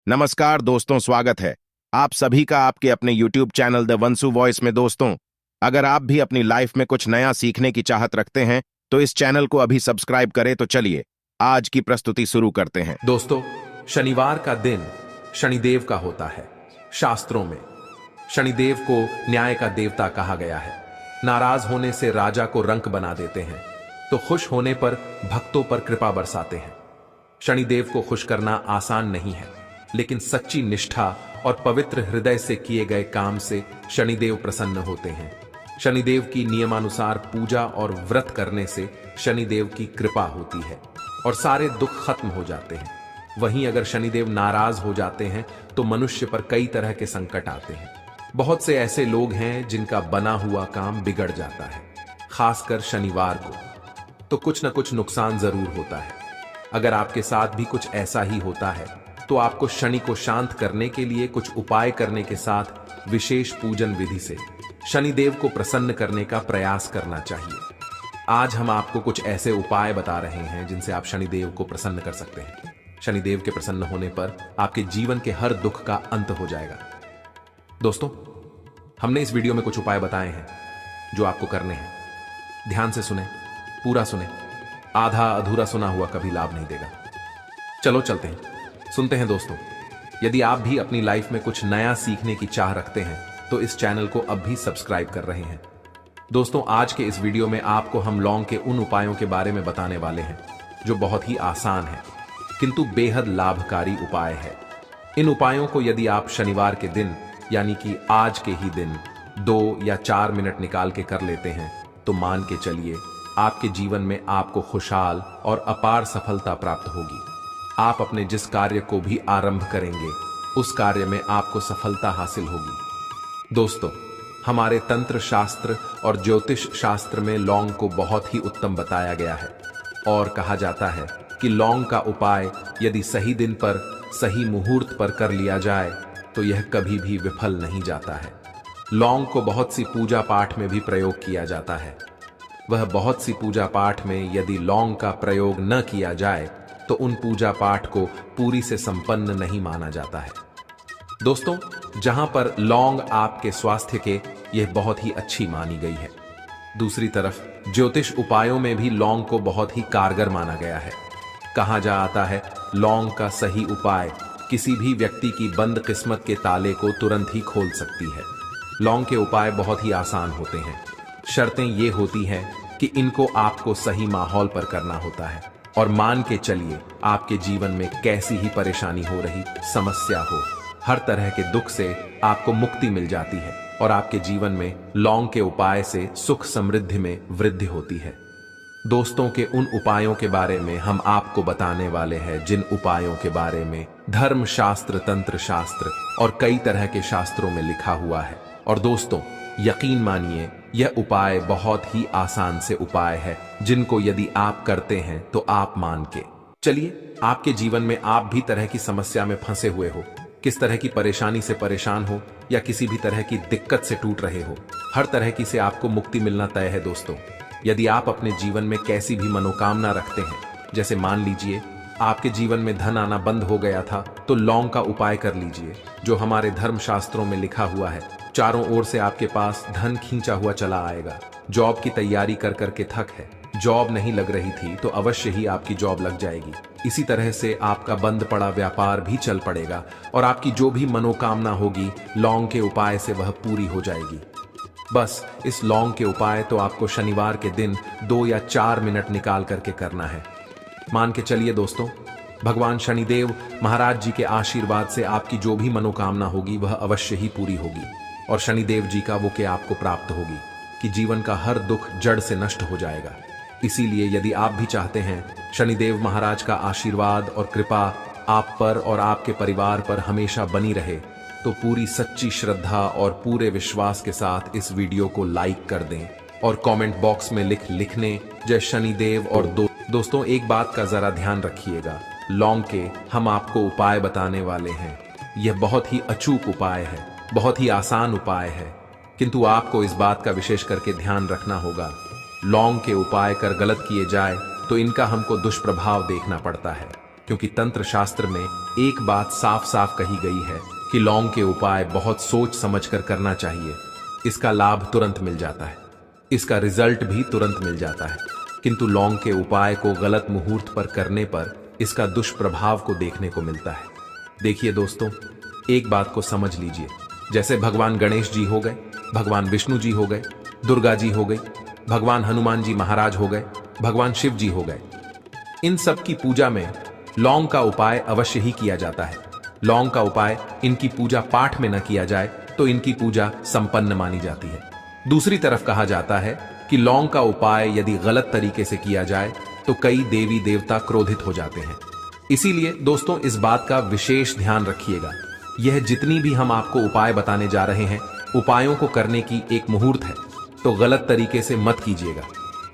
नमस्कार दोस्तों, स्वागत है आप सभी का आपके अपने YouTube चैनल द वंसु वॉइस में। दोस्तों, अगर आप भी अपनी लाइफ में कुछ नया सीखने की चाहत रखते हैं तो इस चैनल को अभी सब्सक्राइब करें। तो चलिए आज की प्रस्तुति शुरू करते हैं। दोस्तों, शनिवार का दिन शनिदेव का होता है। शास्त्रों में शनिदेव को न्याय का देवता कहा गया है। नाराज होने से राजा को रंक बना देते हैं तो खुश होने पर भक्तों पर कृपा बरसाते हैं। शनिदेव को खुश करना आसान नहीं है, लेकिन सच्ची निष्ठा और पवित्र हृदय से किए गए काम से शनिदेव प्रसन्न होते हैं। शनिदेव की नियमानुसार पूजा और व्रत करने से शनिदेव की कृपा होती है और सारे दुख खत्म हो जाते हैं। वहीं अगर शनिदेव नाराज हो जाते हैं तो मनुष्य पर कई तरह के संकट आते हैं। बहुत से ऐसे लोग हैं जिनका बना हुआ काम बिगड़ जाता है। खासकर शनिवार को तो कुछ न कुछ नुकसान जरूर होता है। अगर आपके साथ भी कुछ ऐसा ही होता है तो आपको शनि को शांत करने के लिए कुछ उपाय करने के साथ विशेष पूजन विधि से शनिदेव को प्रसन्न करने का प्रयास करना चाहिए। आज हम आपको कुछ ऐसे उपाय बता रहे हैं जिनसे आप शनिदेव को प्रसन्न कर सकते हैं। शनिदेव के प्रसन्न होने पर आपके जीवन के हर दुख का अंत हो जाएगा। दोस्तों, हमने इस वीडियो में कुछ उपाय बताए हैं जो आपको करने हैं। ध्यान से सुने, पूरा सुने। आधा अधूरा सुना हुआ कभी लाभ नहीं देगा। चलो चलते हैं, सुनते हैं। दोस्तों, यदि आप भी अपनी लाइफ में कुछ नया सीखने की चाह रखते हैं तो इस चैनल को अब भी सब्सक्राइब कर रहे हैं। दोस्तों, आज के इस वीडियो में आपको हम लौंग के उन उपायों के बारे में बताने वाले हैं जो बहुत ही आसान है किंतु बेहद लाभकारी उपाय है। इन उपायों को यदि आप शनिवार के दिन यानी कि आज के ही दिन 2 या 4 मिनट निकाल के कर लेते हैं तो मान के चलिए आपके जीवन में आपको खुशहाल और अपार सफलता प्राप्त होगी। आप अपने जिस कार्य को भी आरंभ करेंगे उस कार्य में आपको सफलता हासिल होगी। दोस्तों, हमारे तंत्र शास्त्र और ज्योतिष शास्त्र में लौंग को बहुत ही उत्तम बताया गया है और कहा जाता है कि लौंग का उपाय यदि सही दिन पर सही मुहूर्त पर कर लिया जाए तो यह कभी भी विफल नहीं जाता है। लौंग को बहुत सी पूजा पाठ में भी प्रयोग किया जाता है। वह बहुत सी पूजा पाठ में यदि लौंग का प्रयोग न किया जाए तो उन पूजा पाठ को पूरी से संपन्न नहीं माना जाता है। दोस्तों, जहां पर लौंग आपके स्वास्थ्य के यह बहुत ही अच्छी मानी गई है। दूसरी तरफ ज्योतिष उपायों में भी लौंग को बहुत ही कारगर माना गया है। कहा जाता है लौंग का सही उपाय किसी भी व्यक्ति की बंद किस्मत के ताले को तुरंत ही खोल सकती है। लौंग के उपाय बहुत ही आसान होते हैं। शर्तें ये होती हैं कि इनको आपको सही माहौल पर करना होता है और मान के चलिए आपके जीवन में कैसी ही परेशानी हो रही, समस्या हो, हर तरह के दुख से आपको मुक्ति मिल जाती है और आपके जीवन में लौंग के उपाय से सुख समृद्धि में वृद्धि होती है। दोस्तों, के उन उपायों के बारे में हम आपको बताने वाले हैं जिन उपायों के बारे में धर्म शास्त्र, तंत्र शास्त्र और कई तरह के शास्त्रों में लिखा हुआ है। और दोस्तों, यकीन मानिए यह उपाय बहुत ही आसान से उपाय है जिनको यदि आप करते हैं तो आप मान के चलिए आपके जीवन में आप भी तरह की समस्या में फंसे हुए हो, किस तरह की परेशानी से परेशान हो या किसी भी तरह की दिक्कत से टूट रहे हो, हर तरह की से आपको मुक्ति मिलना तय है। दोस्तों, यदि आप अपने जीवन में कैसी भी मनोकामना रखते हैं, जैसे मान लीजिए आपके जीवन में धन आना बंद हो गया था तो लौंग का उपाय कर लीजिए जो हमारे धर्म शास्त्रों में लिखा हुआ है। चारों ओर से आपके पास धन खींचा हुआ चला आएगा। जॉब की तैयारी कर करके थक है, जॉब नहीं लग रही थी तो अवश्य ही आपकी जॉब लग जाएगी। इसी तरह से आपका बंद पड़ा व्यापार भी चल पड़ेगा और आपकी जो भी मनोकामना होगी लौंग के उपाय से वह पूरी हो जाएगी। बस इस लौंग के उपाय तो आपको शनिवार के दिन 2 या 4 मिनट निकाल करके करना है। मान के चलिए दोस्तों, भगवान शनिदेव महाराज जी के आशीर्वाद से आपकी जो भी मनोकामना होगी वह अवश्य ही पूरी होगी और शनिदेव जी का वो के आपको प्राप्त होगी कि जीवन का हर दुख जड़ से नष्ट हो जाएगा। इसीलिए यदि आप भी चाहते हैं शनिदेव महाराज का आशीर्वाद और कृपा आप पर और आपके परिवार पर हमेशा बनी रहे तो पूरी सच्ची श्रद्धा और पूरे विश्वास के साथ इस वीडियो को लाइक कर दें और कमेंट बॉक्स में लिखने जय शनिदेव। और दोस्तों, एक बात का जरा ध्यान रखिएगा, लौंग के हम आपको उपाय बताने वाले हैं। यह बहुत ही अचूक उपाय है, बहुत ही आसान उपाय है, किंतु आपको इस बात का विशेष करके ध्यान रखना होगा। लौंग के उपाय कर गलत किए जाए तो इनका हमको दुष्प्रभाव देखना पड़ता है। क्योंकि तंत्र शास्त्र में एक बात साफ साफ कही गई है कि लौंग के उपाय बहुत सोच समझकर करना चाहिए। इसका लाभ तुरंत मिल जाता है, इसका रिजल्ट भी तुरंत मिल जाता है, किंतु लौंग के उपाय को गलत मुहूर्त पर करने पर इसका दुष्प्रभाव को देखने को मिलता है। देखिए दोस्तों, एक बात को समझ लीजिए, जैसे भगवान गणेश जी हो गए, भगवान विष्णु जी हो गए, दुर्गा जी हो गई, भगवान हनुमान जी महाराज हो गए, भगवान शिव जी हो गए, इन सब की पूजा में लौंग का उपाय अवश्य ही किया जाता है। लौंग का उपाय इनकी पूजा पाठ में न किया जाए तो इनकी पूजा संपन्न मानी जाती है। दूसरी तरफ कहा जाता है कि लौंग का उपाय यदि गलत तरीके से किया जाए तो कई देवी देवता क्रोधित हो जाते हैं। इसीलिए दोस्तों, इस बात का विशेष ध्यान रखिएगा। यह जितनी भी हम आपको उपाय बताने जा रहे हैं, उपायों को करने की एक मुहूर्त है, तो गलत तरीके से मत कीजिएगा।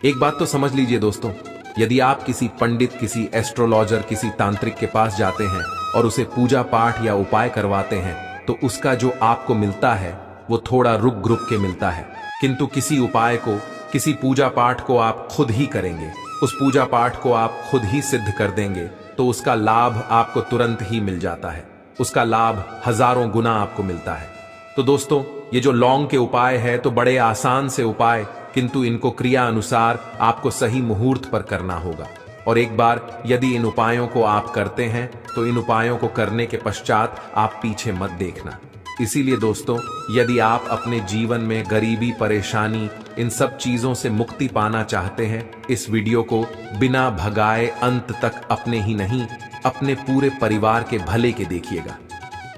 एक बात तो समझ लीजिए दोस्तों, यदि आप किसी पंडित, किसी एस्ट्रोलॉजर, किसी तांत्रिक के पास जाते हैं और उसे पूजा पाठ या उपाय करवाते हैं तो उसका जो आपको मिलता है वो थोड़ा रुक रुक के मिलता है। किंतु किसी उपाय को, किसी पूजा पाठ को आप खुद ही करेंगे, उस पूजा पाठ को आप खुद ही सिद्ध कर देंगे तो उसका लाभ आपको तुरंत ही मिल जाता है, उसका लाभ हजारों गुना आपको मिलता है। तो दोस्तों, ये जो लौंग के उपाय है तो बड़े आसान से उपाय, किंतु इनको क्रिया अनुसार आपको सही मुहूर्त पर करना होगा। और एक बार यदि इन उपायों को आप करते हैं तो इन उपायों को करने के पश्चात आप पीछे मत देखना। इसीलिए दोस्तों, यदि आप अपने जीवन में गरीबी, परेशानी, इन सब चीजों से मुक्ति पाना चाहते हैं, इस वीडियो को बिना भगाए अंत तक अपने ही नहीं, अपने पूरे परिवार के भले के देखिएगा।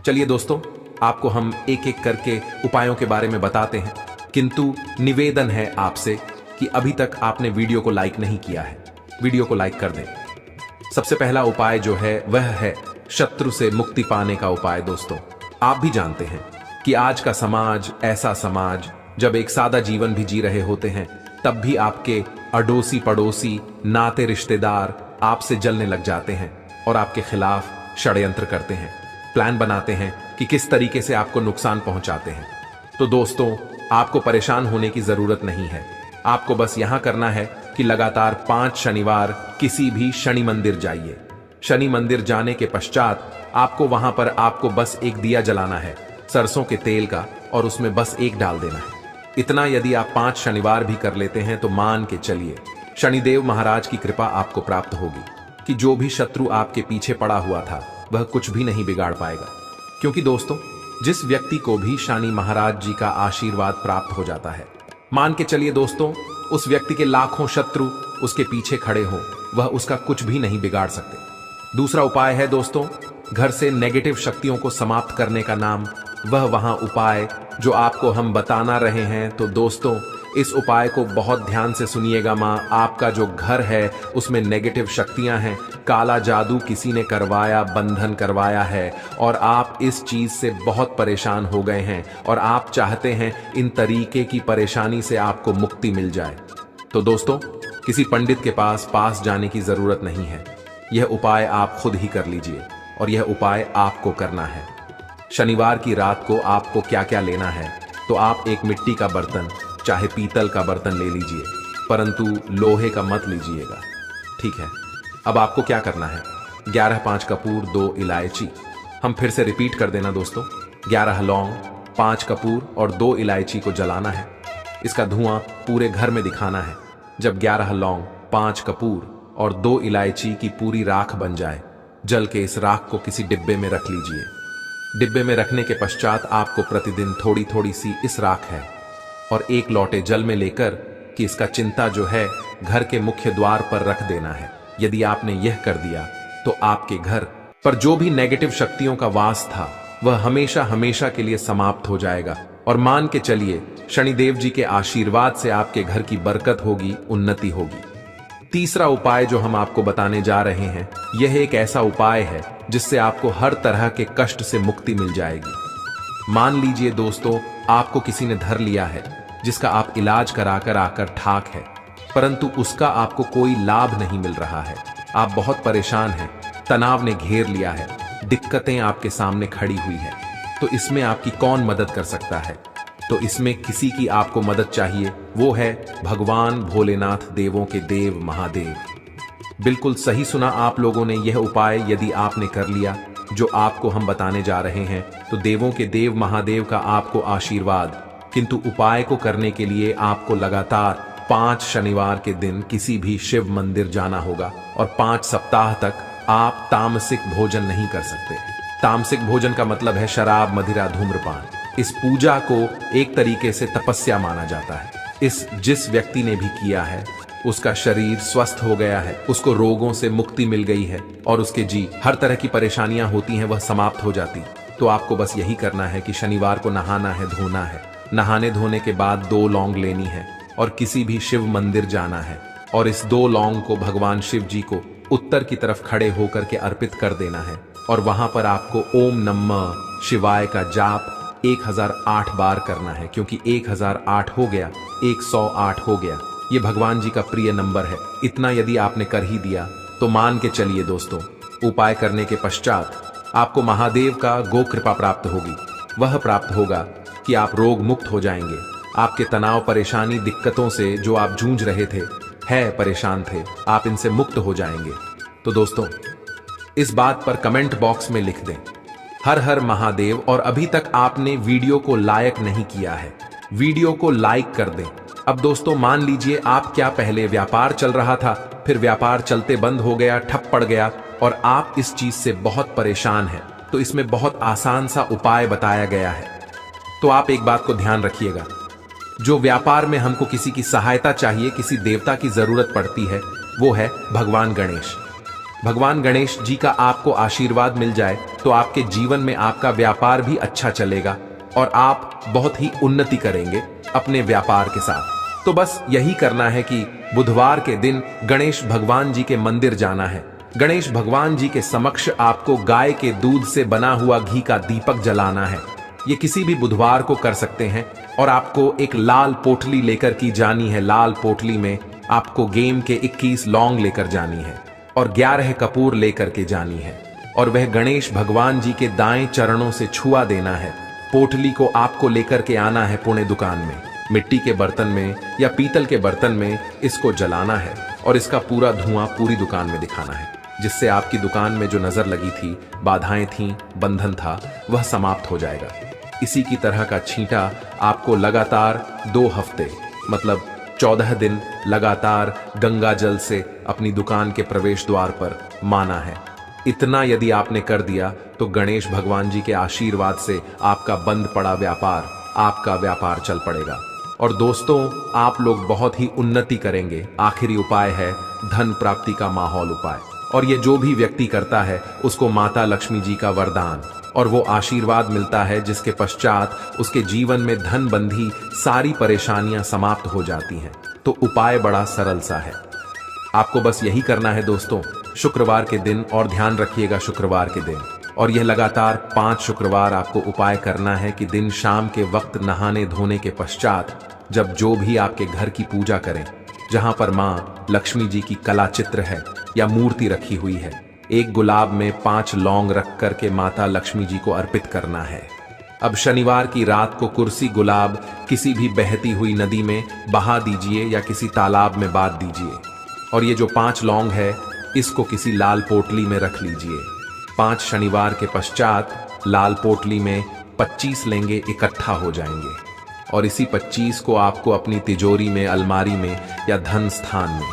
चलिए दोस्तों, आपको हम एक एक करके उपायों के बारे में बताते हैं, किंतु निवेदन है आपसे कि अभी तक आपने वीडियो को लाइक नहीं किया है, वीडियो को लाइक कर दें। सबसे पहला उपाय जो है वह है शत्रु से मुक्ति पाने का उपाय। दोस्तों, आप भी जानते हैं कि आज का समाज ऐसा समाज, जब एक सादा जीवन भी जी रहे होते हैं तब भी आपके अड़ोसी पड़ोसी, नाते रिश्तेदार आपसे जलने लग जाते हैं और आपके खिलाफ षड्यंत्र करते हैं, प्लान बनाते हैं कि किस तरीके से आपको नुकसान पहुंचाते हैं। तो दोस्तों, आपको परेशान होने की जरूरत नहीं है। आपको बस यहां करना है कि लगातार 5 शनिवार किसी भी शनि मंदिर जाइए। शनि मंदिर जाने के पश्चात आपको वहां पर आपको बस एक दिया जलाना है सरसों के तेल का, और उसमें बस एक डाल देना है। इतना यदि आप 5 शनिवार भी कर लेते हैं तो मान के चलिए शनिदेव महाराज की कृपा आपको प्राप्त होगी कि जो भी शत्रु आपके पीछे पड़ा हुआ था वह कुछ भी नहीं बिगाड़ पाएगा। क्योंकि दोस्तों, जिस व्यक्ति को भी शनि महाराज जी का आशीर्वाद प्राप्त हो जाता है, मान के चलिए दोस्तों, उस व्यक्ति के लाखों शत्रु उसके पीछे खड़े हों, वह उसका कुछ भी नहीं बिगाड़ सकते। दूसरा उपाय है दोस्तों, घर से नेगेटिव शक्तियों को समाप्त करने का नाम वह वहां उपाय जो आपको हम बताना रहे हैं। तो दोस्तों, इस उपाय को बहुत ध्यान से सुनिएगा। आपका जो घर है उसमें नेगेटिव शक्तियां हैं, काला जादू किसी ने करवाया, बंधन करवाया है और आप इस चीज से बहुत परेशान हो गए हैं और आप चाहते हैं इन तरीके की परेशानी से आपको मुक्ति मिल जाए। तो दोस्तों, किसी पंडित के पास जाने की जरूरत नहीं है। यह उपाय आप खुद ही कर लीजिए और यह उपाय आपको करना है। शनिवार की रात को आपको क्या क्या लेना है, तो आप एक मिट्टी का बर्तन, चाहे पीतल का बर्तन ले लीजिए, परंतु लोहे का मत लीजिएगा, ठीक है। अब आपको क्या करना है, 11 5 कपूर, 2 इलायची। हम फिर से रिपीट कर देना दोस्तों, 11 लौंग, 5 कपूर और 2 इलायची को जलाना है। इसका धुआं पूरे घर में दिखाना है। जब 11 लौंग, 5 कपूर और 2 इलायची की पूरी राख बन जाए, जल के इस राख को किसी डिब्बे में रख लीजिए। डिब्बे में रखने के पश्चात आपको प्रतिदिन थोड़ी थोड़ी सी इस राख है और 1 लोटे जल में लेकर कि इसका चिंता जो है घर के मुख्य द्वार पर रख देना है। यदि आपने यह कर दिया तो आपके घर पर जो भी नेगेटिव शक्तियों का वास था वह हमेशा हमेशा के लिए समाप्त हो जाएगा। और मान के चलिए शनिदेव जी के आशीर्वाद से आपके घर की बरकत होगी, उन्नति होगी। तीसरा उपाय जो हम आपको बताने जा रहे हैं, यह एक ऐसा उपाय है जिससे आपको हर तरह के कष्ट से मुक्ति मिल जाएगी। मान लीजिए दोस्तों, आपको किसी ने धर लिया है जिसका आप इलाज कराकर आकर ठाक है, परंतु उसका आपको कोई लाभ नहीं मिल रहा है। आप बहुत परेशान हैं, तनाव ने घेर लिया है, दिक्कतें आपके सामने खड़ी हुई है। तो इसमें आपकी कौन मदद कर सकता है? तो इसमें किसी की आपको मदद चाहिए, वो है भगवान भोलेनाथ, देवों के देव महादेव। बिल्कुल सही सुना आप लोगों ने। यह उपाय यदि आपने कर लिया जो आपको हम बताने जा रहे हैं तो देवों के देव महादेव का आपको आशीर्वाद। किंतु उपाय को करने के लिए आपको लगातार 5 शनिवार के दिन किसी भी शिव मंदिर जाना होगा और 5 सप्ताह तक आप तामसिक भोजन नहीं कर सकते। तामसिक भोजन का मतलब है शराब, मदिरा, धूम्रपान। इस पूजा को एक तरीके से तपस्या माना जाता है। जिस व्यक्ति ने भी किया है उसका शरीर स्वस्थ हो गया है, उसको रोगों से मुक्ति मिल गई है और उसके हर तरह की परेशानियां होती हैं वह समाप्त हो जाती। तो आपको बस यही करना है कि शनिवार को नहाना है, धोना है। नहाने धोने के बाद 2 लौंग लेनी है और किसी भी शिव मंदिर जाना है और इस 2 लौंग को भगवान शिव जी को उत्तर की तरफ खड़े होकर के अर्पित कर देना है और वहां पर आपको ओम नमः शिवाय का जाप 1008 बार करना है, क्योंकि 1008 हो गया 108 हो गया। ये भगवान जी का प्रिय नंबर है। इतना यदि आपने कर ही दिया तो मान के चलिए दोस्तों, उपाय करने के पश्चात आपको महादेव का गो कृपा प्राप्त होगी। वह प्राप्त होगा कि आप रोग मुक्त हो जाएंगे। आपके तनाव, परेशानी, दिक्कतों से जो आप जूझ रहे थे, परेशान थे, आप इनसे मुक्त हो जाएंगे। तो दोस्तों इस बात पर कमेंट बॉक्स में लिख दें हर हर महादेव। और अभी तक आपने वीडियो को लाइक नहीं किया है, वीडियो को लाइक कर दें। अब दोस्तों मान लीजिए आप क्या पहले व्यापार चल रहा था, फिर व्यापार चलते बंद हो गया, ठप पड़ गया और आप इस चीज से बहुत परेशान हैं। तो इसमें बहुत आसान सा उपाय बताया गया है। तो आप एक बात को ध्यान रखिएगा, जो व्यापार में हमको किसी की सहायता चाहिए, किसी देवता की जरूरत पड़ती है, वो है भगवान गणेश। भगवान गणेश जी का आपको आशीर्वाद मिल जाए तो आपके जीवन में आपका व्यापार भी अच्छा चलेगा और आप बहुत ही उन्नति करेंगे अपने व्यापार के साथ। तो बस यही करना है कि बुधवार के दिन गणेश भगवान जी के मंदिर जाना है। गणेश भगवान जी के समक्ष आपको गाय के दूध से बना हुआ घी का दीपक जलाना है। ये किसी भी बुधवार को कर सकते हैं और आपको एक लाल पोटली लेकर की जानी है। लाल पोटली में आपको गेम के 21 लौंग लेकर जानी है और 11 कपूर लेकर के जानी है और वह गणेश भगवान जी के दाएं चरणों से छुआ देना है। पोटली को आपको लेकर के आना है पुणे दुकान में, मिट्टी के बर्तन में या पीतल के बर्तन में इसको जलाना है और इसका पूरा धुआं पूरी दुकान में दिखाना है, जिससे आपकी दुकान में जो नजर लगी थी, बाधाएं थीं, बंधन था, वह समाप्त हो जाएगा। इसी की तरह का छींटा आपको लगातार 2 हफ्ते मतलब 14 दिन लगातार गंगा जल से अपनी दुकान के प्रवेश द्वार पर माना है। इतना यदि आपने कर दिया तो गणेश भगवान जी के आशीर्वाद से आपका बंद पड़ा व्यापार, आपका व्यापार चल पड़ेगा और दोस्तों आप लोग बहुत ही उन्नति करेंगे। आखिरी उपाय है धन प्राप्ति का माहौल उपाय, और ये जो भी व्यक्ति करता है उसको माता लक्ष्मी जी का वरदान और वो आशीर्वाद मिलता है, जिसके पश्चात उसके जीवन में धन बंधी सारी परेशानियां समाप्त हो जाती हैं। तो उपाय बड़ा सरल सा है, आपको बस यही करना है दोस्तों, शुक्रवार के दिन, और ध्यान रखिएगा शुक्रवार के दिन, और यह लगातार 5 शुक्रवार आपको उपाय करना है कि दिन शाम के वक्त नहाने धोने के पश्चात जब जो भी आपके घर की पूजा करें, जहां पर मां लक्ष्मी जी की कला चित्र है या मूर्ति रखी हुई है, एक गुलाब में 5 लौंग रख करके माता लक्ष्मी जी को अर्पित करना है। अब शनिवार की रात को कुर्सी गुलाब किसी भी बहती हुई नदी में बहा दीजिए या किसी तालाब में बांध दीजिए और ये जो 5 लौंग है इसको किसी लाल पोटली में रख लीजिए। 5 शनिवार के पश्चात लाल पोटली में 25 लेंगे इकट्ठा हो जाएंगे और इसी 25 को आपको अपनी तिजोरी में, अलमारी में या धन स्थान में,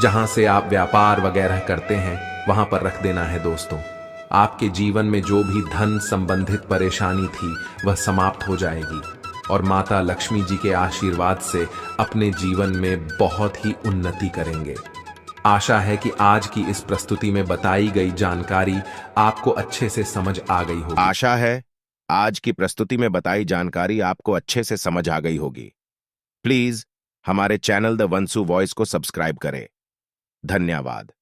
जहां से आप व्यापार वगैरह करते हैं, वहां पर रख देना है दोस्तों। आपके जीवन में जो भी धन संबंधित परेशानी थी वह समाप्त हो जाएगी और माता लक्ष्मी जी के आशीर्वाद से अपने जीवन में बहुत ही उन्नति करेंगे। आशा है कि आज की इस प्रस्तुति में बताई गई जानकारी आपको अच्छे से समझ आ गई होगी। आशा है आज की प्रस्तुति में बताई जानकारी आपको अच्छे से समझ आ गई होगी। प्लीज हमारे चैनल द वंसु वॉइस को सब्सक्राइब करें। धन्यवाद।